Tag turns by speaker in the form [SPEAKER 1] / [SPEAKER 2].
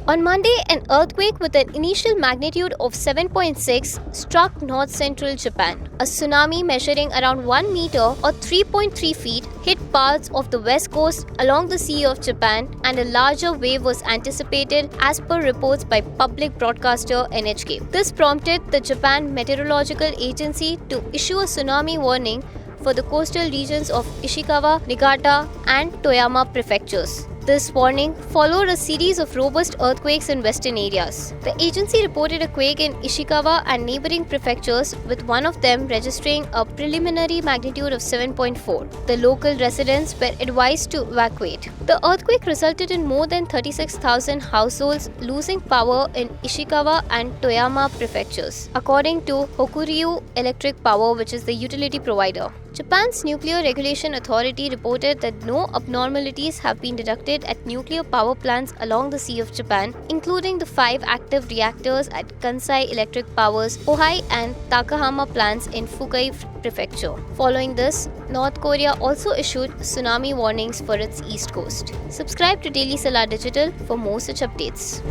[SPEAKER 1] On Monday, an earthquake with an initial magnitude of 7.6 struck north-central Japan. A tsunami measuring around 1 meter or 3.3 feet hit parts of the west coast along the Sea of Japan, and a larger wave was anticipated as per reports by public broadcaster NHK. This prompted the Japan Meteorological Agency to issue a tsunami warning for the coastal regions of Ishikawa, Niigata, and Toyama prefectures. This warning followed a series of robust earthquakes in western areas. The agency reported a quake in Ishikawa and neighbouring prefectures, with one of them registering a preliminary magnitude of 7.4. The local residents were advised to evacuate. The earthquake resulted in more than 36,000 households losing power in Ishikawa and Toyama prefectures, according to Hokuriku Electric Power, which is the utility provider. Japan's Nuclear Regulation Authority reported that no abnormalities have been detected at nuclear power plants along the Sea of Japan, including the 5 active reactors at Kansai Electric Power's Fukui and Takahama plants in Fukui prefecture. Following this, North Korea also issued tsunami warnings for its east coast. Subscribe to Daily Salah Digital for more such updates.